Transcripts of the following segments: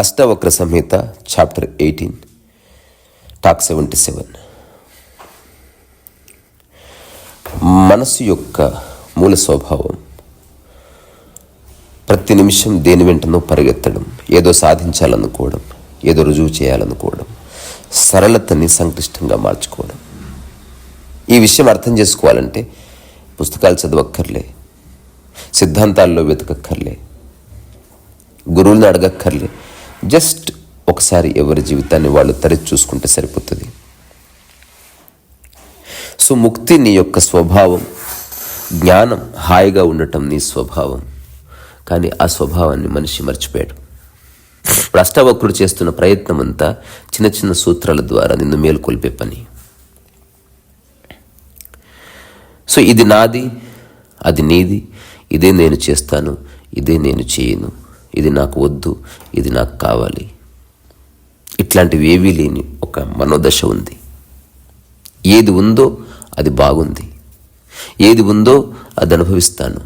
అష్టవక్ర సంహిత chapter 18 talk 77. మనసు యొక్క మూల స్వభావం ప్రతి నిమిషం దేని వెంటనో పరిగెత్తడం, ఏదో సాధించాలనుకోవడం, ఏదో రుజువు చేయాలనుకోవడం, సరళతని సంక్లిష్టంగా మార్చుకోవడం. ఈ విషయం అర్థం చేసుకోవాలంటే పుస్తకాలు చదవక్కర్లే, సిద్ధాంతాల్లో వెతకక్కర్లే, గురువుని అడగక్కర్లే. జస్ట్ ఒకసారి ఎవరి జీవితాన్ని వాళ్ళు తరచి చూసుకుంటే సరిపోతుంది. సో ముక్తి నీ యొక్క స్వభావం, జ్ఞానం హాయిగా ఉండటం నీ స్వభావం. కానీ ఆ స్వభావాన్ని మనిషి మర్చిపోయాడు. ఇప్పుడు అష్టావక్రుడు చేస్తున్న ప్రయత్నం అంతా చిన్న చిన్న సూత్రాల ద్వారా నిన్ను మేలుకొల్పే పని. సో ఇది నాది, అది నీది, ఇదే నేను చేస్తాను, ఇదే నేను చేయను, ఇది నాకు వద్దు, ఇది నాకు కావాలి, ఇట్లాంటివి ఏవీ లేని ఒక మనోదశ ఉంది. ఏది ఉందో అది బాగుంది, ఏది ఉందో అది అనుభవిస్తాను,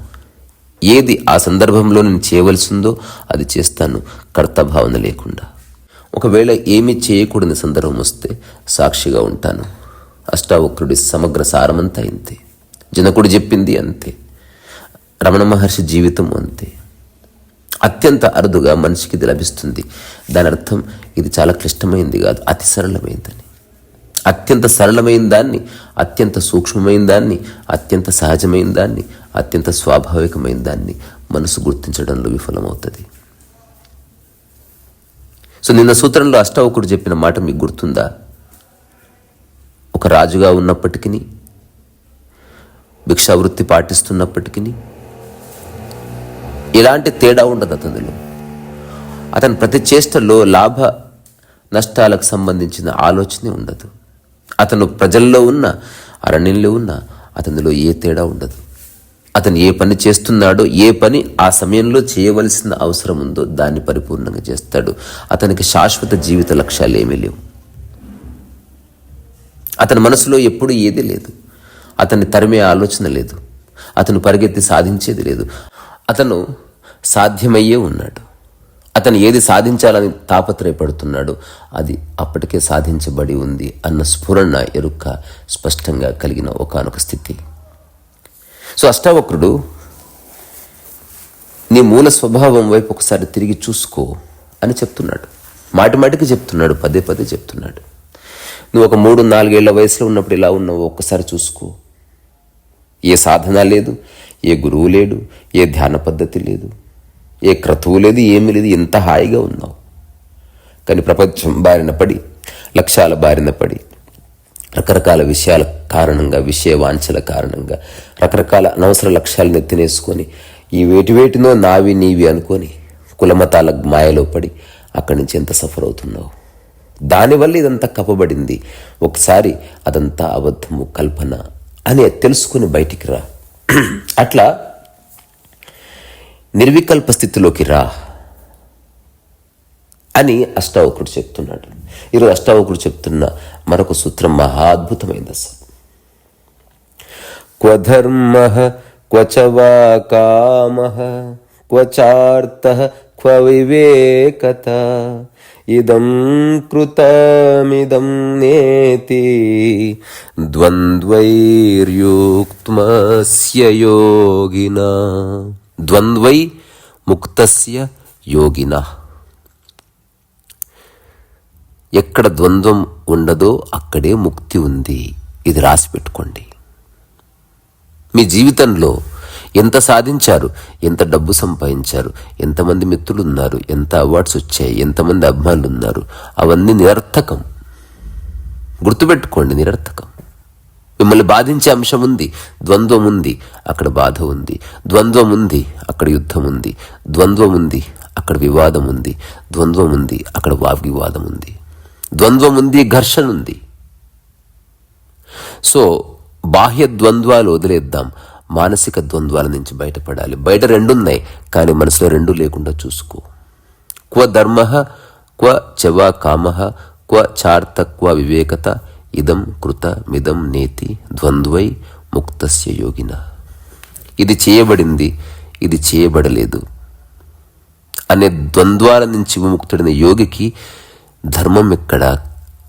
ఏది ఆ సందర్భంలో నేను చేయవలసిందో అది చేస్తాను, కర్తభావన లేకుండా. ఒకవేళ ఏమీ చేయకూడని సందర్భం వస్తే సాక్షిగా ఉంటాను. అష్టావక్రుడి సమగ్ర సారమంతా ఇంతే. జనకుడు చెప్పింది అంతే, రమణ మహర్షి జీవితం అంతే. అత్యంత అరుదుగా మనిషికి ఇది లభిస్తుంది. దాని అర్థం ఇది చాలా క్లిష్టమైంది కాదు, అతి సరళమైందని. అత్యంత సరళమైన దాన్ని, అత్యంత సూక్ష్మమైన దాన్ని, అత్యంత సహజమైన దాన్ని, అత్యంత స్వాభావికమైన దాన్ని మనసు గుర్తించడంలో విఫలమవుతుంది. సో నిన్న సూత్రంలో అష్టావకుడు చెప్పిన మాట మీకు గుర్తుందా? ఒక రాజుగా ఉన్నప్పటికీ, భిక్షావృత్తి పాటిస్తున్నప్పటికీ ఎలాంటి తేడా ఉండదు అతనిలో. అతని ప్రతి చేష్టలో లాభ నష్టాలకు సంబంధించిన ఆలోచనే ఉండదు. అతను ప్రజల్లో ఉన్న, అరణ్యంలో ఉన్న, అతనిలో ఏ తేడా ఉండదు. అతను ఏ పని చేస్తున్నాడో, ఏ పని ఆ సమయంలో చేయవలసిన అవసరం ఉందో దాన్ని పరిపూర్ణంగా చేస్తాడు. అతనికి శాశ్వత జీవిత లక్ష్యాలు ఏమీ లేవు. అతని మనసులో ఎప్పుడూ ఏదీ లేదు. అతన్ని తరిమే ఆలోచన లేదు. అతను పరిగెత్తి సాధించేది లేదు. అతను సాధ్యమయ్యే ఉన్నాడు. అతను ఏది సాధించాలని తాపత్రయపడుతున్నాడో అది అప్పటికే సాధించబడి ఉంది అన్న స్ఫురణ, ఎరుక స్పష్టంగా కలిగిన ఒకానొక స్థితి. సో అష్టావక్రుడు నీ మూల స్వభావం వైపు ఒకసారి తిరిగి చూసుకో అని చెప్తున్నాడు. మాటి మాటికి చెప్తున్నాడు, పదే పదే చెప్తున్నాడు. నువ్వు ఒక 3-4 ఏళ్ల వయసులో ఉన్నప్పుడు ఎలా ఉన్నావో ఒక్కసారి చూసుకో. ఏ సాధన లేదు, ఏ గురువు లేడు, ఏ ధ్యాన పద్ధతి లేదు, ఏ క్రతువు లేదు, ఏమీ లేదు. ఎంత హాయిగా ఉన్నావు. కానీ ప్రపంచం బారిన పడి, లక్ష్యాల బారిన పడి, రకరకాల విషయాల కారణంగా, విషయ వాంఛల కారణంగా రకరకాల అనవసర లక్ష్యాలను ఎత్తినేసుకొని ఈ వేటినో నావి నీవి అనుకొని కులమతాల మాయలో పడి అక్కడి నుంచి ఎంత సఫర్ అవుతున్నావు. దానివల్ల ఇదంతా కప్పబడింది. ఒకసారి అదంతా అబద్ధము, కల్పన అని తెలుసుకుని బయటికి రా. అట్లా నిర్వికల్ప స్థితిలోకి రా అని అష్టావక్రుడు చెప్తున్నాడు. ఈరోజు అష్టావక్రుడు చెప్తున్న మరొక సూత్రం మహా అద్భుతమైంది అసలు. క్వ ధర్మః క్వచ వా కామః క్వచార్థః క్వ వివేకత ఇదం కృతమిదం నేతి ద్వంద్వైర్యుక్తస్య యోగినా. ద్వంద్వై ముక్తస్య యోగినా. ఎక్కడ ద్వంద్వం ఉండదో అక్కడే ముక్తి ఉంది. ఇది రాసి పెట్టుకోండి. మీ జీవితంలో ఎంత సాధించారు, ఎంత డబ్బు సంపాదించారు, ఎంతమంది మిత్రులు ఉన్నారు, ఎంత అవార్డ్స్ వచ్చాయి, ఎంతమంది అభిమానులు ఉన్నారు, అవన్నీ నిరర్థకం. గుర్తుపెట్టుకోండి, నిరర్థకం. మిమ్మల్ని బాధించే అంశం ఉంది, ద్వంద్వం ఉంది, అక్కడ బాధ ఉంది. ద్వంద్వం ఉంది, అక్కడ యుద్ధం ఉంది. ద్వంద్వం ఉంది, అక్కడ వివాదం ఉంది. ద్వంద్వం ఉంది, అక్కడ వాగ్వివాదం ఉంది. ద్వంద్వం ఉంది, ఘర్షణ ఉంది. సో బాహ్య ద్వంద్వాలు వదిలేద్దాం, మానసిక ద్వంద్వాల నుంచి బయటపడాలి. బయట రెండున్నాయి, కానీ మనసులో రెండు లేకుండా చూసుకో. క్వ ధర్మః క్వ చవా కామః క్వ చార్థ క్వ వివేకత ఇదం కృత మిదం నేతి ద్వంద్వై ముక్తస్య యోగిన. ఇది చేయబడింది, ఇది చేయబడలేదు అనే ద్వంద్వాల నుంచి విముక్తుడైన యోగికి ధర్మం ఎక్కడ,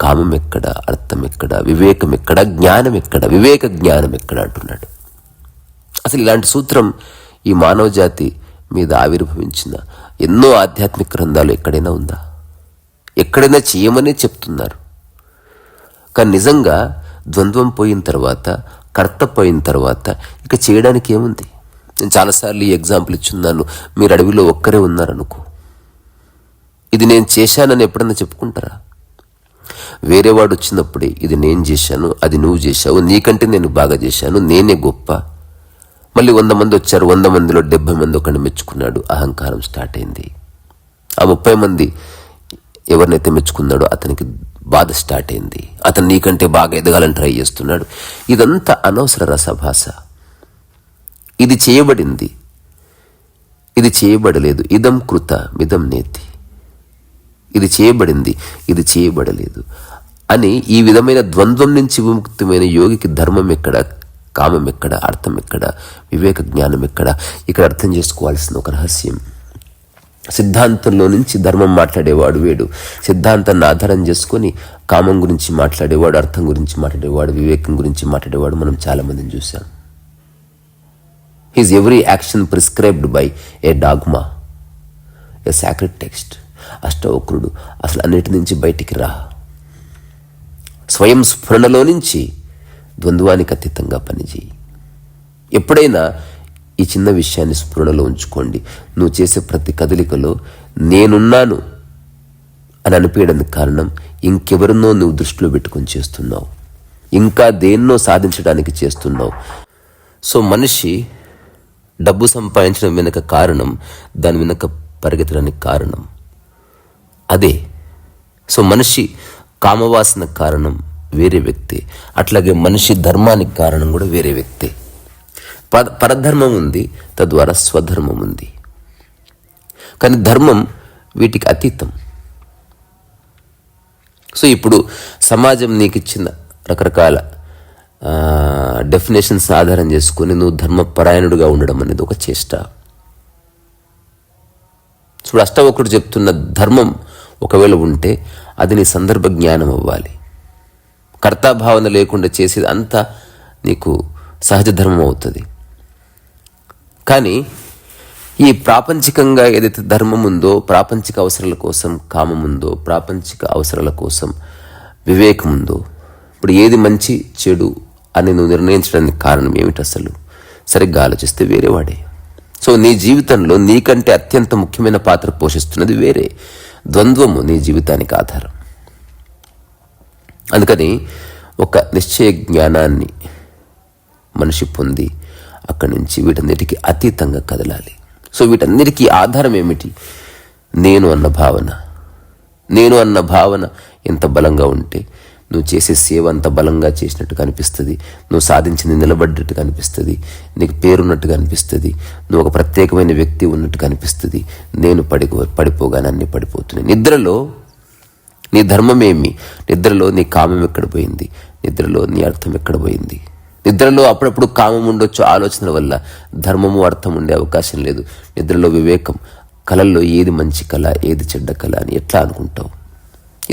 కామం ఎక్కడ, అర్థం ఎక్కడ, వివేకం ఎక్కడ, జ్ఞానం ఎక్కడ, వివేక జ్ఞానం ఎక్కడ అంటున్నాడు. అసలు ఇలాంటి సూత్రం ఈ మానవ జాతి మీద ఆవిర్భవించిన ఎన్నో ఆధ్యాత్మిక గ్రంథాలు ఎక్కడైనా ఉందా? ఎక్కడైనా చేయమనే చెప్తున్నారు. కానీ నిజంగా ద్వంద్వం పోయిన తర్వాత, కర్త పోయిన తర్వాత ఇక చేయడానికి ఏముంది? నేను చాలాసార్లు ఈ ఎగ్జాంపుల్ ఇచ్చున్నాను. మీరు అడవిలో ఒక్కరే ఉన్నారనుకో, ఇది నేను చేశానని ఎప్పుడన్నా చెప్పుకుంటారా? వేరేవాడు వచ్చినప్పుడే ఇది నేను చేశాను, అది నువ్వు చేశావు, నీకంటే నేను బాగా చేశాను, నేనే గొప్ప. మళ్ళీ 100 మంది వచ్చారు, 100 మందిలో 70 మంది ఒకరిని మెచ్చుకున్నాడు, అహంకారం స్టార్ట్ అయింది. ఆ 30 మంది ఎవరినైతే మెచ్చుకున్నాడో అతనికి బాధ స్టార్ట్ అయింది. అతను నీకంటే బాగా ఎదగాలని ట్రై చేస్తున్నాడు. ఇదంతా అనవసర రసభాష. ఇది చేయబడింది, ఇది చేయబడలేదు. ఇదం కృత మిదం నేతి. ఇది చేయబడింది, ఇది చేయబడలేదు అని ఈ విధమైన ద్వంద్వం నుంచి విముక్తమైన యోగికి ధర్మం ఎక్కడ, కామం ఎక్కడ, అర్థం ఎక్కడ, వివేక జ్ఞానం ఎక్కడ? ఇక్కడ అర్థం చేసుకోవాల్సిన ఒక రహస్యం. సిద్ధాంతంలో నుంచి ధర్మం మాట్లాడేవాడు వేడు, సిద్ధాంతాన్ని ఆధారం చేసుకొని కామం గురించి మాట్లాడేవాడు, అర్థం గురించి మాట్లాడేవాడు, వివేకం గురించి మాట్లాడేవాడు మనం చాలా మందిని చూసాం. His every action prescribed by a dogma, a sacred text. అష్టవక్రుడు అసలు అన్నిటి నుంచి బయటికి రా, స్వయం స్ఫురణలో నుంచి ద్వంద్వానికి అతీతంగా పనిచేయి. ఎప్పుడైనా ఈ చిన్న విషయాన్ని స్ఫురణలో ఉంచుకోండి. నువ్వు చేసే ప్రతి కదలికలో నేనున్నాను అని అనిపించడానికి కారణం ఇంకెవరినో నువ్వు దృష్టిలో పెట్టుకొని చేస్తున్నావు, ఇంకా దేన్నో సాధించడానికి చేస్తున్నావు. సో మనిషి డబ్బు సంపాదించడం వెనుక కారణం, దాని వెనుక పరిగెత్తడానికి కారణం అదే. సో మనిషి కామవాసన కారణం వేరే వ్యక్తి, అట్లాగే మనిషి ధర్మానికి కారణం కూడా వేరే వ్యక్తి. పరధర్మం ఉంది, తద్వారా స్వధర్మం ఉంది. కానీ ధర్మం వీటికి అతీతం. సో ఇప్పుడు సమాజం నీకు ఇచ్చిన రకరకాల డెఫినేషన్స్ ఆధారం చేసుకుని నువ్వు ధర్మపరాయణుడిగా ఉండడం అనేది ఒక చేష్ట. ఇప్పుడు అష్టవక్రుడు చెప్తున్న ధర్మం ఒకవేళ ఉంటే అది నీ సందర్భ జ్ఞానం అవ్వాలి. కర్తాభావన లేకుండా చేసేది అంతా నీకు సహజ ధర్మం అవుతుంది. కానీ ఈ ప్రాపంచికంగా ఏదైతే ధర్మం ఉందో, ప్రాపంచిక అవసరాల కోసం కామం ఉందో, ప్రాపంచిక అవసరాల కోసం వివేకం ఉందో, ఇప్పుడు ఏది మంచి చెడు అని నువ్వు నిర్ణయించడానికి కారణం ఏమిటి? అసలు సరిగ్గా ఆలోచిస్తే వేరేవాడే. సో నీ జీవితంలో నీకంటే అత్యంత ముఖ్యమైన పాత్ర పోషిస్తున్నది వేరే. ద్వంద్వము నీ జీవితానికి ఆధారం. అందుకని ఒక నిశ్చయ జ్ఞానాన్ని మనిషి పొంది అక్కడి నుంచి వీటన్నిటికీ అతీతంగా కదలాలి. సో వీటన్నిటికీ ఆధారం ఏమిటి? నేను అన్న భావన. నేను అన్న భావన ఎంత బలంగా ఉంటే నువ్వు చేసే సేవ అంత బలంగా చేసినట్టుగా అనిపిస్తుంది, నువ్వు సాధించింది నిలబడ్డట్టుగా అనిపిస్తుంది, నీకు పేరున్నట్టుగా అనిపిస్తుంది, నువ్వు ఒక ప్రత్యేకమైన వ్యక్తి ఉన్నట్టుగా అనిపిస్తుంది. నేను పడిపోగానే అన్నీ పడిపోతున్నాయి. నిద్రలో నీ ధర్మమేమి? నిద్రలో నీ కామం ఎక్కడ పోయింది? నిద్రలో నీ అర్థం ఎక్కడ పోయింది? నిద్రలో అప్పుడప్పుడు కామం ఉండొచ్చు, ఆలోచనల వల్ల ధర్మము అర్థం ఉండే అవకాశం లేదు. నిద్రలో వివేకం, కళల్లో ఏది మంచి కళ, ఏది చెడ్డ కళ అని ఎట్లా అనుకుంటావు?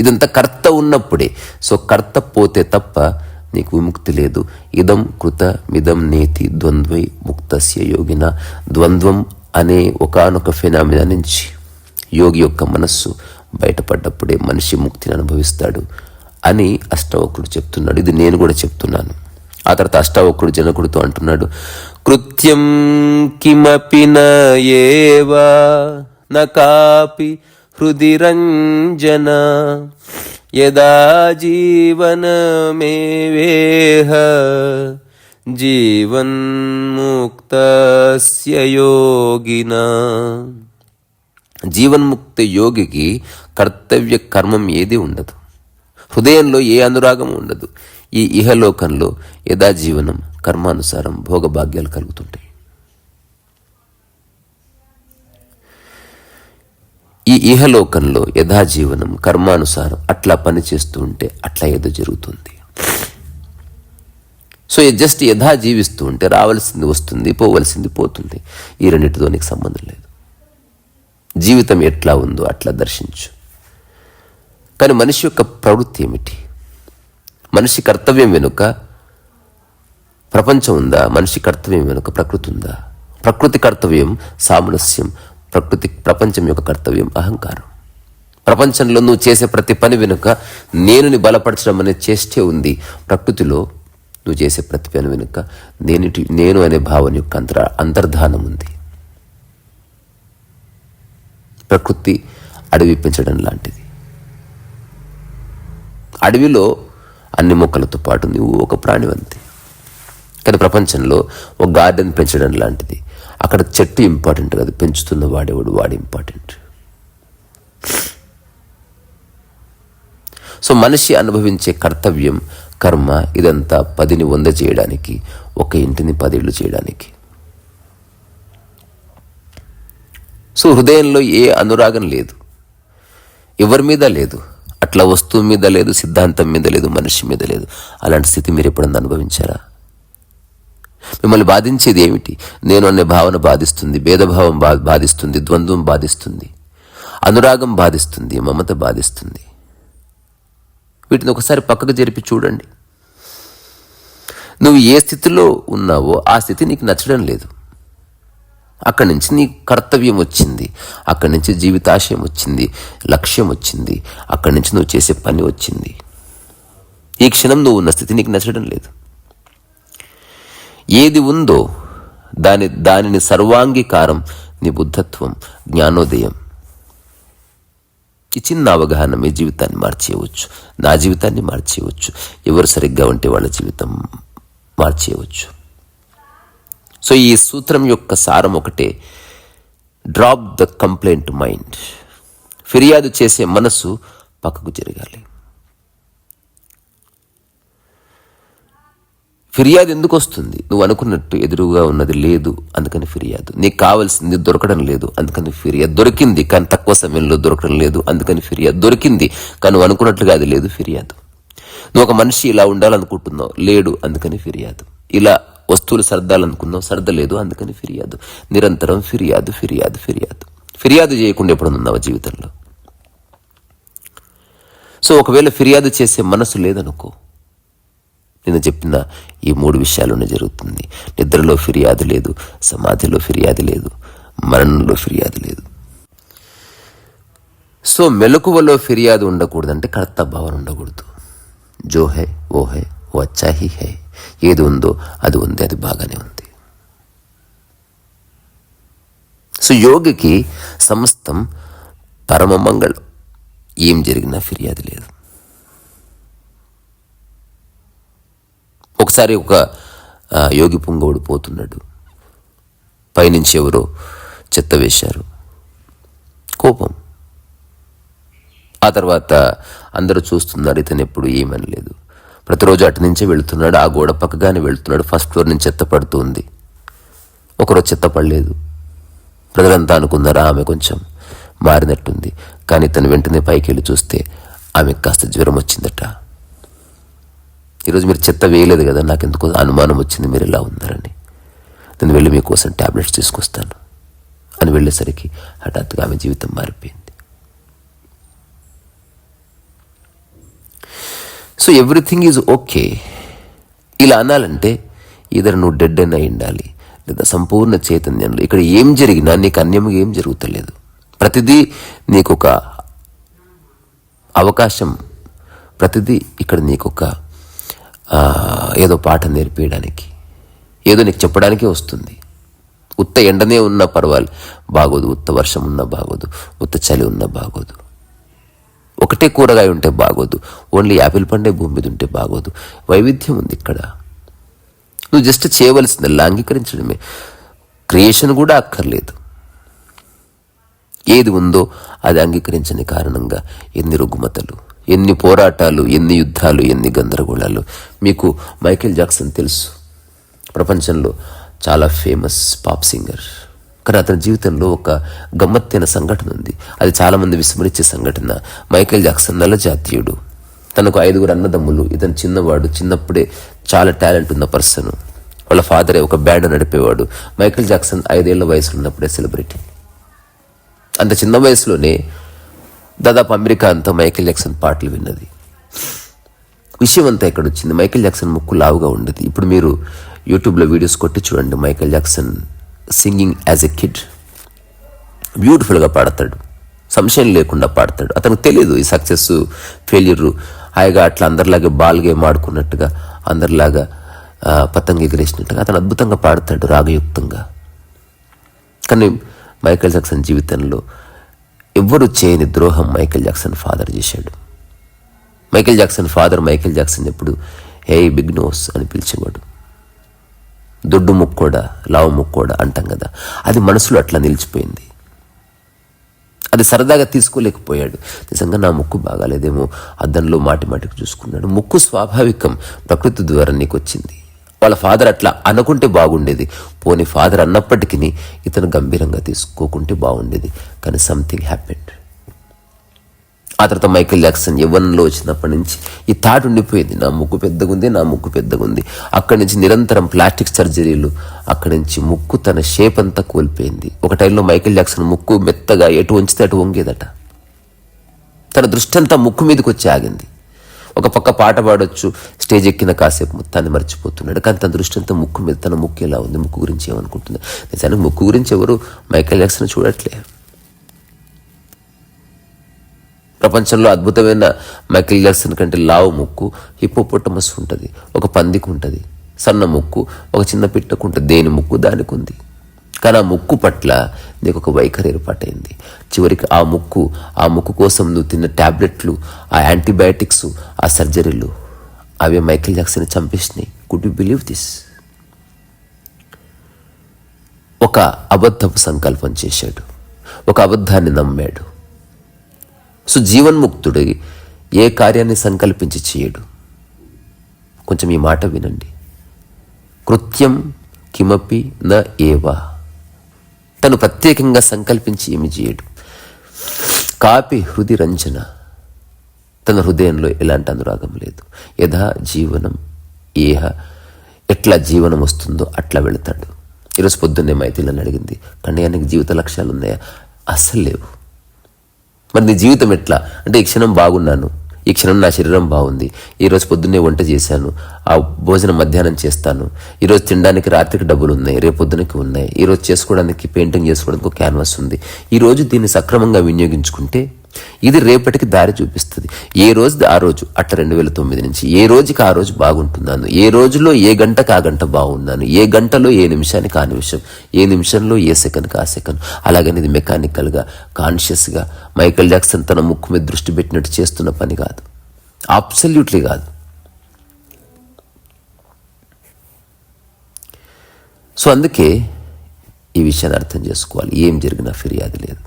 ఇదంతా కర్త ఉన్నప్పుడే. సో కర్త పోతే తప్ప నీకు విముక్తి లేదు. ఇదం కృత మిదం నేతి ద్వంద్వై ముక్తస్య యోగిన. ద్వంద్వం అనే ఒకానొక ఫెనామినా నుంచి యోగి యొక్క మనస్సు బయటపడ్డప్పుడే మనిషి ముక్తిని అనుభవిస్తాడు అని అష్టవక్రుడు చెప్తున్నాడు. ఇది నేను కూడా చెప్తున్నాను. ఆ తర్వాత అష్టవక్రుడు జనకుడితో అంటున్నాడు, కృత్యం కిమపి నేవా నకాపి హృది రంజన యదా జీవనమేవేహ జీవన్ముక్తస్య యోగినా. జీవన్ముక్త యోగికి కర్తవ్య కర్మం ఏది ఉండదు, హృదయంలో ఏ అనురాగం ఉండదు. ఈ ఇహలోకంలో యథాజీవనం కర్మానుసారం భోగభాగ్యాలు కలుగుతుంటాయి. ఈ ఇహలోకంలో యథాజీవనం కర్మానుసారం అట్లా పనిచేస్తూ ఉంటే అట్లా ఏదో జరుగుతుంది. సో జస్ట్ యథా జీవిస్తూ ఉంటే రావాల్సింది వస్తుంది, పోవలసింది పోతుంది. ఈ రెండింటితో నీకు సంబంధం లేదు. జీవితం ఎట్లా ఉందో అట్లా దర్శించు. కానీ మనిషి యొక్క ప్రవృత్తి ఏమిటి? మనిషి కర్తవ్యం వెనుక ప్రపంచం ఉందా? మనిషి కర్తవ్యం వెనుక ప్రకృతి ఉందా? ప్రకృతి కర్తవ్యం సామరస్యం, ప్రపంచం యొక్క కర్తవ్యం అహంకారం. ప్రపంచంలో నువ్వు చేసే ప్రతి పని వెనుక నేనుని బలపరచడం అనే చేష్టే ఉంది. ప్రకృతిలో నువ్వు చేసే ప్రతి పని వెనుక నేను అనే భావన యొక్క అంతర్ధానం ఉంది. ప్రకృతి అడవి పెంచడం లాంటిది. అడవిలో అన్ని మొక్కలతో పాటు నువ్వు ఒక ప్రాణివంతి. కానీ ప్రపంచంలో ఒక గార్డెన్ పెంచడం లాంటిది. అక్కడ చెట్టు ఇంపార్టెంట్ కాదు, పెంచుతున్న వాడు ఇంపార్టెంట్. సో మనిషి అనుభవించే కర్తవ్యం, కర్మ ఇదంతా 10ని 100 చేయడానికి, ఒక ఇంటిని 10 ఇళ్ళు చేయడానికి. సో హృదయంలో ఏ అనురాగం లేదు, ఎవరి మీద లేదు, అట్లా వస్తువు మీద లేదు, సిద్ధాంతం మీద లేదు, మనిషి మీద లేదు. అలాంటి స్థితి మీరు ఎప్పుడన్నా అనుభవించారా? మిమ్మల్ని బాధించేది ఏమిటి? నేను అనే భావన బాధిస్తుంది, భేదభావం బాధిస్తుంది, ద్వంద్వం బాధిస్తుంది, అనురాగం బాధిస్తుంది, మమత బాధిస్తుంది. వీటిని ఒకసారి పక్కకు జరిపి చూడండి. నువ్వు ఏ స్థితిలో ఉన్నావో ఆ స్థితి నీకు నచ్చడం లేదు. అక్కడి నుంచి నీ కర్తవ్యం వచ్చింది, అక్కడి నుంచి జీవితాశయం వచ్చింది, లక్ష్యం వచ్చింది, అక్కడి నుంచి నువ్వు చేసే పని వచ్చింది. ఈ క్షణం నువ్వు ఉన్న స్థితి నీకు నచ్చడం లేదు. ఏది ఉందో దానిని సర్వాంగీకారం నీ బుద్ధత్వం, జ్ఞానోదయం. ఈ చిన్న అవగాహన మీ జీవితాన్ని మార్చేయవచ్చు, నా జీవితాన్ని మార్చేయవచ్చు, ఎవరు సరిగ్గా ఉంటే వాళ్ళ జీవితం మార్చేయవచ్చు. సో ఈ సూత్రం యొక్క సారం ఒకటే, డ్రాప్ ద కంప్లైంట్ మైండ్. ఫిర్యాదు చేసే మనసు పక్కకు జరగాలి. ఫిర్యాదు ఎందుకు వస్తుంది? నువ్వు అనుకున్నట్టు ఎదురుగా ఉన్నది లేదు, అందుకని ఫిర్యాదు. నీకు కావాల్సింది దొరకడం లేదు, అందుకని ఫిర్యాదు. దొరికింది కానీ తక్కువ సమయంలో దొరకడం లేదు, అందుకని ఫిర్యాదు. దొరికింది కానీ నువ్వు అనుకున్నట్లుగా అది లేదు, ఫిర్యాదు. నువ్వు ఒక మనిషి ఇలా ఉండాలనుకుంటున్నావు, లేడు, అందుకని ఫిర్యాదు. ఇలా వస్తువులు సర్దాలనుకున్నావు, సర్దలేదు, అందుకని ఫిర్యాదు. నిరంతరం ఫిర్యాదు ఫిర్యాదు ఫిర్యాదు. ఫిర్యాదు చేయకుండా ఎప్పుడన్నా ఉన్నావా జీవితంలో? సో ఒకవేళ ఫిర్యాదు చేసే మనసు లేదనుకో, నేను చెప్పిన ఈ 3 విషయాల్లోనే జరుగుతుంది. నిద్రలో ఫిర్యాదు లేదు, సమాధిలో ఫిర్యాదు లేదు, మరణంలో ఫిర్యాదు లేదు. సో మెలకువలో ఫిర్యాదు ఉండకూడదంటే కర్తభావన ఉండకూడదు. జో హై ఓ హై, ఓ అచ్చా హీ హై. ఏది ఉందో అది ఉంది, అది బాగానే ఉంది. సో యోగికి సమస్తం పరమ మంగళం. ఏం జరిగినా ఫిర్యాదు లేదు. ఒకసారి ఒక యోగి పుంగవుడు పోతున్నాడు, పైనుంచి ఎవరో చెత్త వేశారు, కోపం. ఆ తర్వాత అందరూ చూస్తున్నారు, ఇతను ఎప్పుడు ఏమనలేదు. ప్రతిరోజు అటు నుంచే వెళుతున్నాడు, ఆ గోడ పక్కగానే వెళుతున్నాడు. ఫస్ట్ ఫ్లోర్ నుంచి చెత్త పడుతూ ఉంది. ఒకరోజు చెత్త పడలేదు. ప్రజలంతా అనుకున్నారు ఆమె కొంచెం మారినట్టుంది. కానీ ఇతను వెంటనే పైకి వెళ్ళి చూస్తే ఆమెకు కాస్త జ్వరం వచ్చిందట. ఈరోజు మీరు చెత్త వేయలేదు కదా, నాకు ఎందుకో అనుమానం వచ్చింది మీరు ఇలా ఉన్నారని. నేను వెళ్ళి మీకోసం ట్యాబ్లెట్స్ తీసుకొస్తాను అని వెళ్ళేసరికి హఠాత్తుగా ఆమె జీవితం మారిపోయింది. So everything is okay. ఇలా అనాలంటే ఈధర్ నువ్వు డెడ్ అని అయి ఉండాలి, లేదా సంపూర్ణ చైతన్యంలో. ఇక్కడ ఏం జరిగినా నీకు అన్యముగా ఏం జరుగుతలేదు. ప్రతిదీ నీకు ఒక అవకాశం, ప్రతిదీ ఇక్కడ నీకు ఒక ఏదో పాఠం నేర్పించడానికి, ఏదో నీకు చెప్పడానికే వస్తుంది. ఉత్త ఎండనే ఉన్నా పర్వాలేదు బాగోదు, ఉత్త వర్షం ఉన్నా బాగోదు, ఉత్త చలి ఉన్నా బాగోదు, ఒకటే కూరగాయ ఉంటే బాగోదు, ఓన్లీ యాపిల్ పండే భూమి మీద ఉంటే బాగోదు. వైవిధ్యం ఉంది ఇక్కడ. నువ్వు జస్ట్ చేయవలసిందల్లా అంగీకరించడమే. క్రియేషన్ కూడా అక్కర్లేదు. ఏది ఉందో అది అంగీకరించని కారణంగా ఎన్ని రుగ్మతలు, ఎన్ని పోరాటాలు, ఎన్ని యుద్ధాలు, ఎన్ని గందరగోళాలు. మీకు మైకేల్ జాక్సన్ తెలుసు, ప్రపంచంలో చాలా ఫేమస్ పాప్ సింగర్. కానీ అతని జీవితంలో ఒక గమ్మత్తైన సంఘటన ఉంది. అది చాలామంది విస్మరించే సంఘటన. మైకేల్ జాక్సన్ నల్ల జాతీయుడు, తనకు 5 అన్నదమ్ములు. ఇతను చిన్నవాడు, చిన్నప్పుడే చాలా టాలెంట్ ఉన్న పర్సన్. వాళ్ళ ఫాదరే ఒక బ్యాండ్ నడిపేవాడు. మైకేల్ జాక్సన్ 5 ఏళ్ల వయసులో ఉన్నప్పుడే సెలబ్రిటీ. అంత చిన్న వయసులోనే దాదాపు అమెరికా అంతా మైకేల్ జాక్సన్ పాటలు విన్నది. విషయం అంతా ఎక్కడ వచ్చింది? మైకేల్ జాక్సన్ ముక్కు లావుగా ఉండేది. ఇప్పుడు మీరు యూట్యూబ్లో వీడియోస్ కొట్టి చూడండి, Michael Jackson singing as a kid. బ్యూటిఫుల్గా పాడతాడు, సంశయం లేకుండా పాడతాడు. అతనికి తెలియదు ఈ సక్సెస్ ఫెయిల్యూర్. హాయిగా అట్లా అందరిలాగా బాల్ గేమ్ ఆడుకున్నట్టుగా, అందరిలాగా పతంగ ఎగిరేసినట్టుగా అతను అద్భుతంగా పాడతాడు, రాగయుక్తంగా. కానీ మైకేల్ జాక్సన్ జీవితంలో ఎవ్వరూ చేయని ద్రోహం మైకేల్ జాక్సన్ ఫాదర్ చేశాడు. Michael Jackson father Michael Jackson ఎప్పుడు హే బిగ్ నోస్ అని పిలిచేవాడు. దొడ్డు ముక్కోడా, లావు ముక్కోడా అంటాం కదా, అది మనసులో అట్లా నిలిచిపోయింది. అది సరదాగా తీసుకోలేకపోయాడు. నిజంగా నా ముక్కు బాగాలేదేమో, అద్దంలో మాటికి చూసుకున్నాడు. ముక్కు స్వాభావికం, ప్రకృతి ద్వారా నీకు వచ్చింది. వాళ్ళ ఫాదర్ అట్లా అనుకుంటే బాగుండేది. పోనీ ఫాదర్ అన్నప్పటికీ ఇతను గంభీరంగా తీసుకోకుంటే బాగుండేది. కానీ సంథింగ్ హ్యాపెండ్. ఆ తర్వాత మైకేల్ జాక్సన్ యవ్వనంలో వచ్చినప్పటి నుంచి ఈ థాట్ ఉండిపోయింది, నా ముక్కు పెద్దగుంది, నా ముక్కు పెద్దగుంది. అక్కడి నుంచి నిరంతరం ప్లాస్టిక్ సర్జరీలు. అక్కడి నుంచి ముక్కు తన షేప్ అంతా కోల్పోయింది. ఒక టైంలో మైకేల్ జాక్సన్ ముక్కు మెత్తగా ఎటు వంచితే అటు వంగేదట. తన దృష్టి అంతా ముక్కు మీదకి వచ్చి ఆగింది. ఒక పక్క పాట పాడొచ్చు, స్టేజ్ ఎక్కిన కాసేపు మొత్తాన్ని మర్చిపోతున్నాడు. కానీ తన దృష్టి అంతా ముక్కు మీద. తన ముక్కు ఎలా ఉంది, ముక్కు గురించి ఏమనుకుంటుంది? నిజానికి ముక్కు గురించి ఎవరు మైకేల్ జాక్సన్ చూడట్లే. ప్రపంచంలో అద్భుతమైన మైకేల్ జాక్సన్ కంటే లావు ముక్కు హిప్పోపోటమస్ ఉంటుంది, ఒక పందికి ఉంటుంది. సన్న ముక్కు ఒక చిన్న పిట్టకు ఉంటుంది. దేని ముక్కు దానికి ఉంది. కానీ ఆ ముక్కు పట్ల నీకు ఒక వైఖరి ఏర్పాటైంది. చివరికి ఆ ముక్కు కోసం నువ్వు తిన్న ట్యాబ్లెట్లు, ఆ యాంటీబయాటిక్స్, ఆ సర్జరీలు, అవే మైకేల్ జాక్సన్ చంపేసినాయి. Could you believe this? ఒక అబద్ధపు సంకల్పం చేశాడు, ఒక అబద్ధాన్ని నమ్మాడు. సో జీవన్ముక్తుడు ఏ కార్యాన్ని సంకల్పించి చేయడు. కొంచెం ఈ మాట వినండి. కృత్యం కిమపి న ఏవా. తను ప్రత్యేకంగా సంకల్పించి ఏమి చేయడు. కాపి హృది రంజన. తన హృదయంలో ఎలాంటి అనురాగం లేదు. యథా జీవనం ఏహ. ఎట్లా జీవనం వస్తుందో అట్లా వెళతాడు. ఈరోజు పొద్దున్నే మైథిలని అడిగింది, కన్నయ్య నీకు జీవిత లక్ష్యాలు ఉన్నాయా? అస్సలు లేవు. మరి నీ జీవితం ఎట్లా అంటే, ఈ క్షణం బాగున్నాను, ఈ క్షణం నా శరీరం బాగుంది, ఈరోజు పొద్దున్నే వంట చేశాను, ఆ భోజనం మధ్యాహ్నం చేస్తాను, ఈరోజు తినడానికి రాత్రికి డబ్బులు ఉన్నాయి, రేపు పొద్దునకి ఉన్నాయి, ఈరోజు చేసుకోవడానికి పెయింటింగ్ చేసుకోవడానికి ఒక క్యాన్వాస్ ఉంది. ఈరోజు దీన్ని సక్రమంగా వినియోగించుకుంటే ఇది రేపటికి దారి చూపిస్తుంది. ఏ రోజు ఆ రోజు. అట్లా 2009 నుంచి ఏ రోజుకి ఆ రోజు బాగుంటున్నాను, ఏ రోజులో ఏ గంటకు ఆ గంట బాగున్నాను, ఏ గంటలో ఏ నిమిషానికి ఆ నిమిషం, ఏ నిమిషంలో ఏ సెకండ్కి ఆ సెకండ్. అలాగని ఇది మెకానికల్గా కాన్షియస్గా మైకేల్ జాక్సన్ తన ముక్కు మీద దృష్టి పెట్టినట్టు చేస్తున్న పని కాదు. అబ్సల్యూట్లీ కాదు. సో అందుకే ఈ విషయాన్ని అర్థం చేసుకోవాలి. ఏం జరిగినా ఫిర్యాదు లేదు.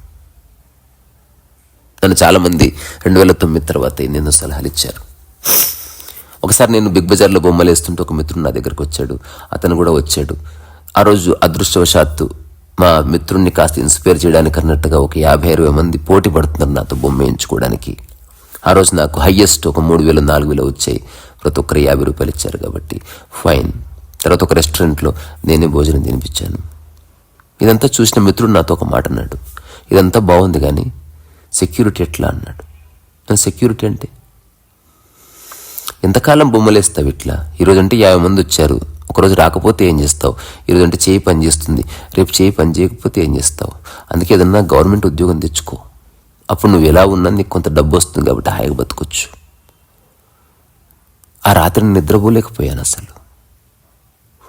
నన్ను చాలామంది 2009 తర్వాత ఎన్నెన్నో సలహాలు ఇచ్చారు. ఒకసారి నేను బిగ్ బజార్లో బొమ్మలు వేస్తుంటే ఒక మిత్రుడు నా దగ్గరకు వచ్చాడు. అతను కూడా వచ్చాడు. ఆ రోజు అదృష్టవశాత్తు మా మిత్రుడిని కాస్త ఇన్స్పైర్ చేయడానికి అన్నట్టుగా ఒక 50-60 మంది పోటీ పడుతున్నారు నాతో బొమ్మ వేయించుకోవడానికి. ఆ రోజు నాకు హయ్యెస్ట్ ఒక 3,000-4,000 వచ్చాయి. ప్రతి ఒక్కరు 50 రూపాయలు ఇచ్చారు కాబట్టి ఫైన్. తర్వాత ఒక రెస్టారెంట్లో నేనే భోజనం తినిపించాను. ఇదంతా చూసిన మిత్రుడు నాతో ఒక మాట అన్నాడు, ఇదంతా బాగుంది కానీ సెక్యూరిటీ ఎట్లా అన్నాడు. నేను సెక్యూరిటీ అంటే ఎంతకాలం బొమ్మలేస్తావు ఇట్లా? ఈరోజు అంటే 50 మంది వచ్చారు, ఒకరోజు రాకపోతే ఏం చేస్తావు? ఈరోజు అంటే చేయి పని చేస్తుంది, రేపు చేయి పని చేయకపోతే ఏం చేస్తావు? అందుకే ఏదన్నా గవర్నమెంట్ ఉద్యోగం తెచ్చుకో. అప్పుడు నువ్వు ఎలా ఉన్నా నీకు కొంత డబ్బు వస్తుంది కాబట్టి హాయిగా బతకొచ్చు. ఆ రాత్రి నిద్రపోలేకపోయాను అసలు.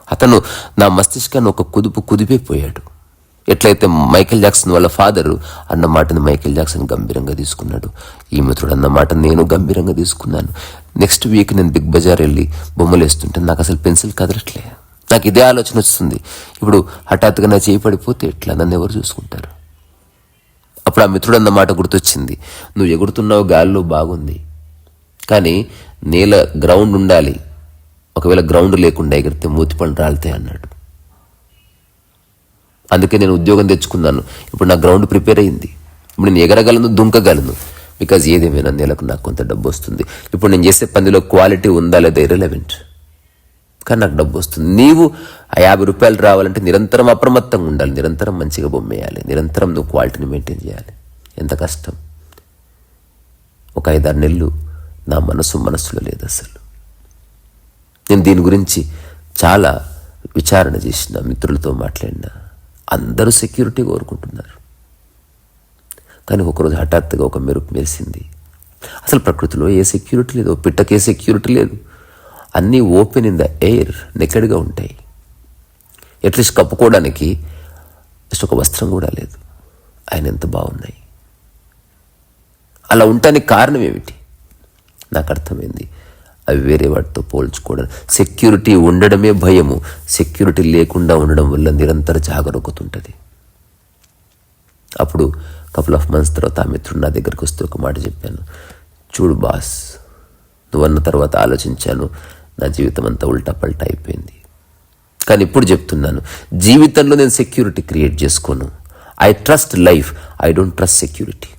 అతను నా మస్తిష్కాన్ని ఒక కుదిపైపోయాడు. ఎట్లయితే మైకేల్ జాక్సన్ వాళ్ళ ఫాదరు అన్న మాటను మైకేల్ జాక్సన్ గంభీరంగా తీసుకున్నాడు, ఈ మిత్రుడు అన్న మాట నేను గంభీరంగా తీసుకున్నాను. నెక్స్ట్ వీక్ నేను బిగ్ బజార్ వెళ్ళి బొమ్మలు వేస్తుంటే నాకు అసలు పెన్సిల్ కదలట్లే. నాకు ఇదే ఆలోచన వస్తుంది, ఇప్పుడు హఠాత్తుగా నా చేయి పడిపోతే ఎట్లా, నన్ను ఎవరు చూసుకుంటారు? అప్పుడు ఆ మిత్రుడు అన్న మాట గుర్తొచ్చింది, నువ్వు ఎగురుతున్నావు గాల్లో బాగుంది, కానీ నేల గ్రౌండ్ ఉండాలి. ఒకవేళ గ్రౌండ్ లేకుండా ఎగిరితే మూతిపళ్ళు రాలితే అన్నాడు. అందుకే నేను ఉద్యోగం తెచ్చుకున్నాను. ఇప్పుడు నా గ్రౌండ్ ప్రిపేర్ అయింది. ఇప్పుడు నేను ఎగరగలను, దుంకగలను. బికాజ్ ఏదేమైనా నెలకు నాకు కొంత డబ్బు వస్తుంది. ఇప్పుడు నేను చేసే పనిలో క్వాలిటీ ఉందా లేదా ఇర్రెలవెంట్. కానీ నాకు డబ్బు వస్తుంది. నీవు ఆ 50 రూపాయలు రావాలంటే నిరంతరం అప్రమత్తంగా ఉండాలి, నిరంతరం మంచిగా బొమ్మేయాలి, నిరంతరం నువ్వు క్వాలిటీని మెయింటైన్ చేయాలి. ఎంత కష్టం. ఒక 5-6 నెలలు నా మనసులో లేదు అసలు. నేను దీని గురించి చాలా విచారణ చేసిన, మిత్రులతో మాట్లాడిన. అందరూ సెక్యూరిటీ కోరుకుంటున్నారు. కానీ ఒకరోజు హఠాత్తుగా ఒక మెరుపు మెరిసింది. అసలు ప్రకృతిలో ఏ సెక్యూరిటీ లేదు, పిట్టకే సెక్యూరిటీ లేదు. అన్నీ ఓపెన్ ఇన్ ద ఎయిర్, నెకెడ్గా ఉంటాయి. అట్లీస్ట్ కప్పుకోవడానికి జస్ట్ ఒక వస్త్రం కూడా లేదు. ఆయన ఎంత బాగున్నాయి. అలా ఉండటానికి కారణం ఏమిటి? నాకు అర్థమైంది, అవి వేరే వాటితో పోల్చుకోవడం. సెక్యూరిటీ ఉండడమే భయము, సెక్యూరిటీ లేకుండా ఉండడం వల్ల నిరంతర జాగరూకత ఉంటుంది. అప్పుడు కపుల్ ఆఫ్ మంత్స్ తర్వాత ఆ మిత్రుడు నా దగ్గరికి వస్తే ఒక మాట చెప్పాను, చూడు బాస్, నువ్వన్న తర్వాత ఆలోచించాను, నా జీవితం అంతా ఉల్టా పల్టా అయిపోయింది. కానీ ఇప్పుడు చెప్తున్నాను, జీవితంలో నేను సెక్యూరిటీ క్రియేట్ చేసుకోను. I trust life, I don't trust security.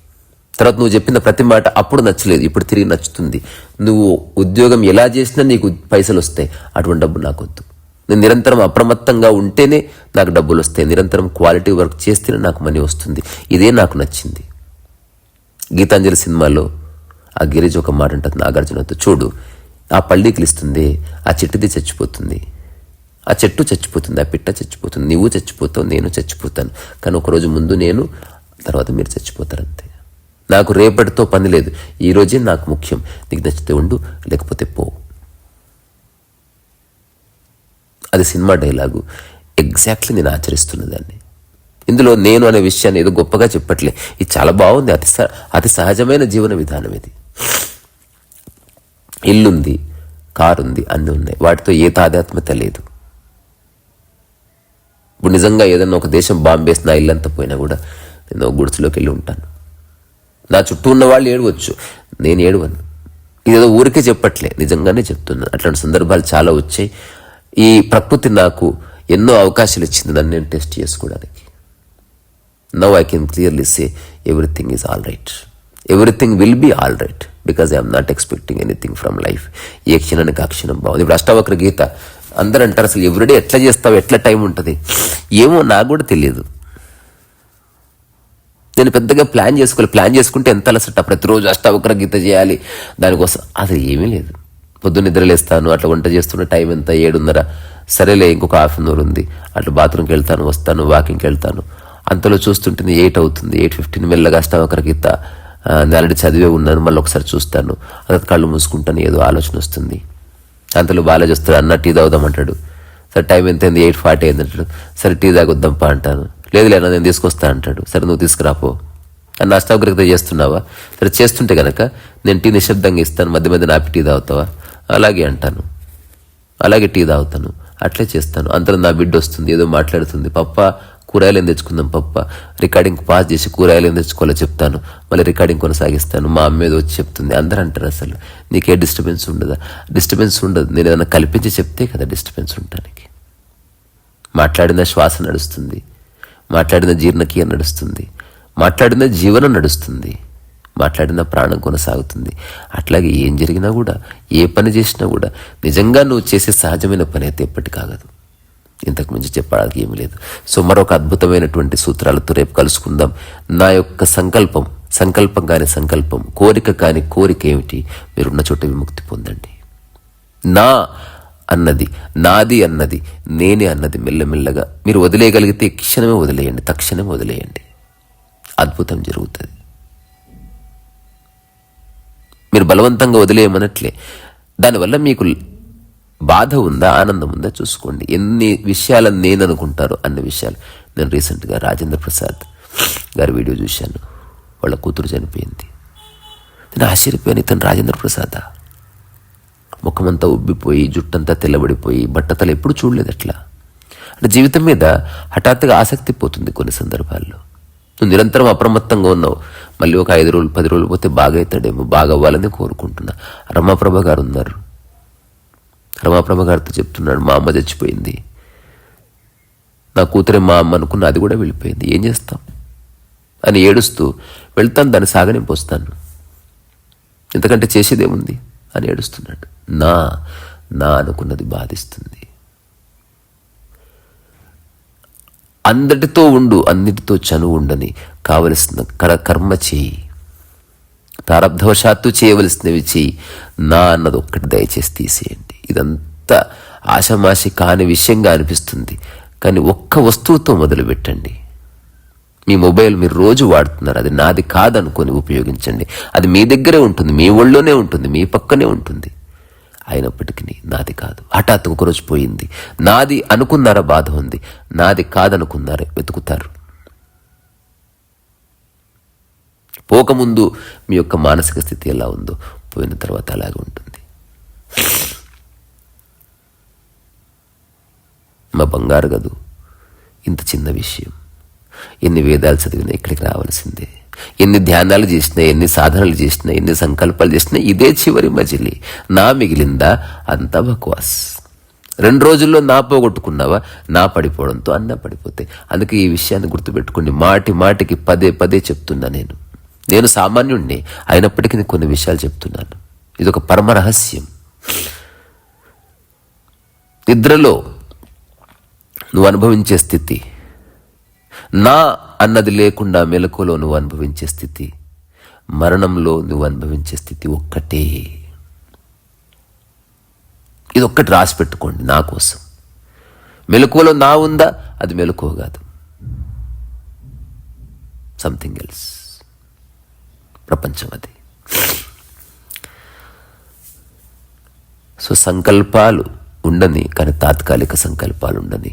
తర్వాత నువ్వు చెప్పిన ప్రతి మాట అప్పుడు నచ్చలేదు, ఇప్పుడు తిరిగి నచ్చుతుంది. నువ్వు ఉద్యోగం ఎలా చేసినా నీకు పైసలు వస్తాయి, అటువంటి డబ్బు నాకు వద్దు. నేను నిరంతరం అప్రమత్తంగా ఉంటేనే నాకు డబ్బులు వస్తాయి, నిరంతరం క్వాలిటీ వర్క్ చేస్తేనే నాకు మనీ వస్తుంది. ఇదే నాకు నచ్చింది. గీతాంజలి సినిమాలో ఆ గిరిజ ఒక మాట అంటుంది నాగార్జునతో, చూడు ఆ పళ్ళీకి ఇస్తుంది, ఆ చెట్టుది చచ్చిపోతుంది, ఆ చెట్టు చచ్చిపోతుంది, ఆ పిట్ట చచ్చిపోతుంది, నువ్వు చచ్చిపోతావు, నేను చచ్చిపోతాను. కానీ ఒకరోజు ముందు నేను, తర్వాత మీరు చచ్చిపోతారు అంతే. నాకు రేపటితో పని లేదు, ఈరోజే నాకు ముఖ్యం. నీకు నచ్చితే ఉండు, లేకపోతే పో. అది సినిమా డైలాగు. ఎగ్జాక్ట్లీ నేను ఆచరిస్తున్న దాన్ని. ఇందులో నేను అనే విషయాన్ని ఏదో గొప్పగా చెప్పట్లే, ఇది చాలా బాగుంది. అతి సహజమైన జీవన విధానం ఇది. ఇల్లుంది, కారుంది, అన్నీ ఉన్నాయి, వాటితో ఏ తాదాత్మ్యత లేదు. ఇప్పుడు నిజంగా ఏదన్నా ఒక దేశం బాంబేసి నా ఇల్లంతా పోయినా కూడా నేను గుడిసెలోకి వెళ్ళి ఉంటాను. నా చుట్టూ ఉన్న వాళ్ళు ఏడవచ్చు, నేను ఏడవను. ఇదేదో ఊరికే చెప్పట్లే, నిజంగానే చెప్తున్నాను. అట్లాంటి సందర్భాలు చాలా వచ్చాయి. ఈ ప్రకృతి నాకు ఎన్నో అవకాశాలు ఇచ్చింది నన్ను నేను టెస్ట్ చేసుకోవడానికి. Now I can clearly say everything is all right, everything will be all right, because I'm not expecting anything from life. ఏ క్షణానికి ఆ క్షణం బాగుంది. ఇప్పుడు అష్టావక్ర గీత అందరూ అంటారు, అసలు ఎవ్రీడే ఎట్లా చేస్తావు, ఎట్లా టైం ఉంటుంది? ఏమో నాకు కూడా తెలియదు. నేను పెద్దగా ప్లాన్ చేసుకుంటే ఎంత అలసట, ప్రతిరోజు అష్టావక్ర గీత చేయాలి దానికోసం. అసలు ఏమీ లేదు. పొద్దున్న నిద్రలేస్తాను, అట్లా వంట చేస్తున్న టైం ఎంత, 7:30. సరేలే ఇంకొక హాఫ్ అన్ అవర్ ఉంది, అట్లా బాత్రూమ్కి వెళ్తాను, వస్తాను, వాకింగ్కి వెళ్తాను. అంతలో చూస్తుంటుంది 8 అవుతుంది. 8:15 మెల్లగా అష్టావక్ర గీత నేను ఆల్రెడీ చదివే ఉన్నాను, మళ్ళీ ఒకసారి చూస్తాను. అదే కళ్ళు మూసుకుంటాను, ఏదో ఆలోచన వస్తుంది. అంతలో బాగా వస్తాడు, అన్న టీ తాగుదామంటాడు. సరే టైం ఎంత అయింది, 8:40 అయింది అంటాడు. సరే టీ తాగొద్దాంపా అంటాను. లేదులేనా నేను తీసుకొస్తా అంటాడు. సరే నువ్వు తీసుకురాపో. అన్న అష్టావక్ర గీత చేస్తున్నావా? సరే చేస్తుంటే కనుక నేను టీ నిశ్శబ్దంగా ఇస్తాను, మధ్య మధ్య నాపి టీ తాగుతావా? అలాగే అంటాను, అలాగే టీ తాగుతాను, అట్లే చేస్తాను. అంతలో నా బిడ్డ వస్తుంది, ఏదో మాట్లాడుతుంది, పప్ప కూరగాయలు ఏం తెచ్చుకుందాం పప్ప. రికార్డింగ్ పాస్ చేసి కూరగాయలు ఏం తెచ్చుకోవాలో చెప్తాను, మళ్ళీ రికార్డింగ్ కొనసాగిస్తాను. మా అమ్మ ఏదో వచ్చి చెప్తుంది. అందరూ అంటారు, అసలు నీకే డిస్టర్బెన్స్ ఉండదా? డిస్టర్బెన్స్ ఉండదు. నేను ఏదైనా కల్పించి చెప్తే కదా డిస్టర్బెన్స్ ఉండటానికి. మాట్లాడిన శ్వాస నడుస్తుంది, మాట్లాడిన జీర్ణక్రియ నడుస్తుంది, మాట్లాడిన జీవనం నడుస్తుంది, మాట్లాడిన ప్రాణం కొనసాగుతుంది. అట్లాగే ఏం జరిగినా కూడా, ఏ పని చేసినా కూడా నిజంగా నువ్వు చేసే సహజమైన పని అయితే ఎప్పటికాగదు. ఇంతకు మించి చెప్పడానికి ఏమీ లేదు. సో మరొక అద్భుతమైనటువంటి సూత్రాలతో రేపు కలుసుకుందాం. నా యొక్క సంకల్పం కాని సంకల్పం, కోరిక కాని కోరిక ఏమిటి? మీరున్న చోట విముక్తి పొందండి. నా అన్నది, నాది అన్నది, నేనే అన్నది మెల్లమెల్లగా మీరు వదిలేయగలిగితే క్షణమే వదిలేయండి, తక్షణమే వదిలేయండి. అద్భుతం జరుగుతుంది. మీరు బలవంతంగా వదిలేయమనట్లే. దానివల్ల మీకు బాధ ఉందా, ఆనందం ఉందా చూసుకోండి. ఎన్ని విషయాలను నేను అనుకుంటారో అన్ని విషయాలు. నేను రీసెంట్గా రాజేంద్ర ప్రసాద్ గారి వీడియో చూశాను. వాళ్ళ కూతురు చనిపోయింది. నేను ఆశ్చర్యపోయాను, ఇతను రాజేంద్ర ప్రసాదా? ముఖమంతా ఉబ్బిపోయి, జుట్టంతా తెల్లబడిపోయి, బట్టతలు ఎప్పుడు చూడలేదు. అట్లా అంటే జీవితం మీద హఠాత్తుగా ఆసక్తి పోతుంది కొన్ని సందర్భాల్లో. నువ్వు నిరంతరం అప్రమత్తంగా ఉన్నావు, మళ్ళీ ఒక 5 రోజులు 10 రోజులు పోతే బాగా అవుతాడేమో, బాగా అవ్వాలని కోరుకుంటున్నా. రమాప్రభ గారు ఉన్నారు, రమాప్రభ గారితో చెప్తున్నాడు, మా అమ్మ చచ్చిపోయింది, నా కూతురే మా అమ్మ అనుకున్న, అది కూడా వెళ్ళిపోయింది, ఏం చేస్తాం అని ఏడుస్తూ వెళ్తాను, దాన్ని సాగనింపు వస్తాను, ఎంతకంటే చేసేదేముంది అని ఏడుస్తున్నాడు. నా అనుకున్నది బాధిస్తుంది. అందటితో ఉండు, అన్నిటితో చనువు ఉండని, కావలసిన కర్మ చేయి, ప్రారబ్ధవశాత్తు చేయవలసినవి చేయి, నా అన్నది ఒక్కటి దయచేసి తీసేయండి. ఇదంతా ఆషమాషి కాని విషయంగా అనిపిస్తుంది, కానీ ఒక్క వస్తువుతో మొదలు పెట్టండి. మీ మొబైల్ మీరు రోజు వాడుతున్నారు, అది నాది కాదనుకొని ఉపయోగించండి. అది మీ దగ్గరే ఉంటుంది, మీ ఒళ్ళోనే ఉంటుంది, మీ పక్కనే ఉంటుంది. అయినప్పటికీ నాది కాదు. హఠాత్ ఒకరోజు పోయింది. నాది అనుకున్నారా, బాధ ఉంది. నాది కాదనుకున్నారా, వెతుకుతారు. పోకముందు మీ యొక్క మానసిక స్థితి ఎలా ఉందో పోయిన తర్వాత అలాగే ఉంటుంది. మా బంగారు గదు, ఇంత చిన్న విషయం, ఎన్ని వేదాలు చదివినా ఇక్కడికి రావాల్సిందే, ఎన్ని ధ్యానాలు చేసినా, ఎన్ని సాధనలు చేసినా, ఎన్ని సంకల్పాలు చేసినా ఇదే చివరి మజిలీ. నా మిగిలిందా అంతా బక్వాస్. 2 రోజుల్లో నా పోగొట్టుకున్నావా, నా పడిపోవడంతో అన్న పడిపోతే. అందుకే ఈ విషయాన్ని గుర్తుపెట్టుకోండి. మాటి మాటికి పదే చెప్తున్నా. నేను సామాన్యుణ్ణి, అయినప్పటికీ కొన్ని విషయాలు చెప్తున్నాను. ఇదొక పరమ రహస్యం. నిద్రలో నువ్వు అనుభవించే స్థితి, నా అన్నది లేకుండా మెలకువలో నువ్వు అనుభవించే స్థితి, మరణంలో నువ్వు అనుభవించే స్థితి ఒక్కటే. ఇది ఒక్కటి రాసి పెట్టుకోండి నా కోసం. మెలకువలో నా ఉందా, అది మెలకువ కాదు, సంథింగ్ ఎల్స్, ప్రపంచం అది. సో సంకల్పాలు ఉండని, కానీ తాత్కాలిక సంకల్పాలు ఉండని,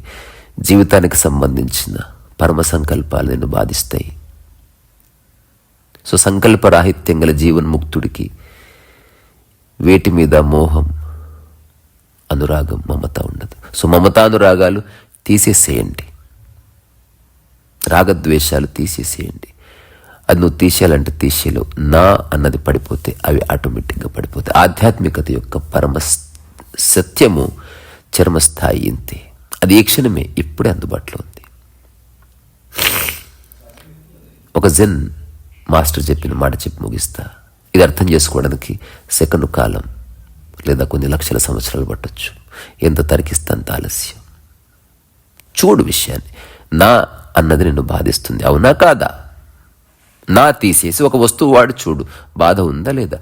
జీవితానికి సంబంధించిన పరమ సంకల్పాలు నిన్ను బాధిస్తాయి. సో సంకల్పరాహిత్యం గల జీవన్ముక్తుడికి వేటి మీద మోహం, అనురాగం, మమత ఉండదు. సో మమతానురాగాలు తీసేసేయండి, రాగద్వేషాలు తీసేసేయండి. అది నువ్వు తీసేయాలంటే తీసేయలేవు. నా అన్నది పడిపోతే అవి ఆటోమేటిక్గా పడిపోతాయి. ఆధ్యాత్మికత యొక్క పరమ సత్యము చర్మస్థాయి ఇంతే. అది ఈ క్షణమే, ఇప్పుడే అందుబాటులో ఉంది. ఒక జెన్ మాస్టర్ చెప్పిన మాట చెప్పి ముగిస్తా. ఇది అర్థం చేసుకోవడానికి సెకండ్ కాలం లేదా కొన్ని లక్షల సంవత్సరాలు పట్టొచ్చు. ఎంత తరికిస్తే అంత ఆలస్యం. చూడు విషయాన్ని. నా అన్నది నిన్ను బాధిస్తుంది, అవునా కాదా? నా తీసేసి ఒక వస్తువు వాడు చూడు, బాధ ఉందా లేదా?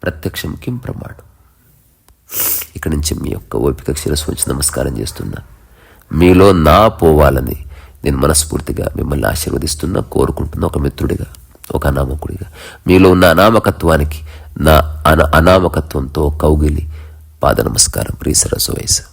ప్రత్యక్షం కిం ప్రమాణం. ఇక్కడి నుంచి మీ యొక్క ఓపిక శిరస్సు ఉంచి నమస్కారం చేస్తున్నా. మీలో నా పోవాలని నేను మనస్ఫూర్తిగా మిమ్మల్ని ఆశీర్వదిస్తున్నా, కోరుకుంటున్నా. ఒక మిత్రుడిగా, ఒక అనామకుడిగా మీలో ఉన్న అనామకత్వానికి నా అనామకత్వంతో కౌగిలి పాద నమస్కారం. ప్రియ సరస్సు వయసు.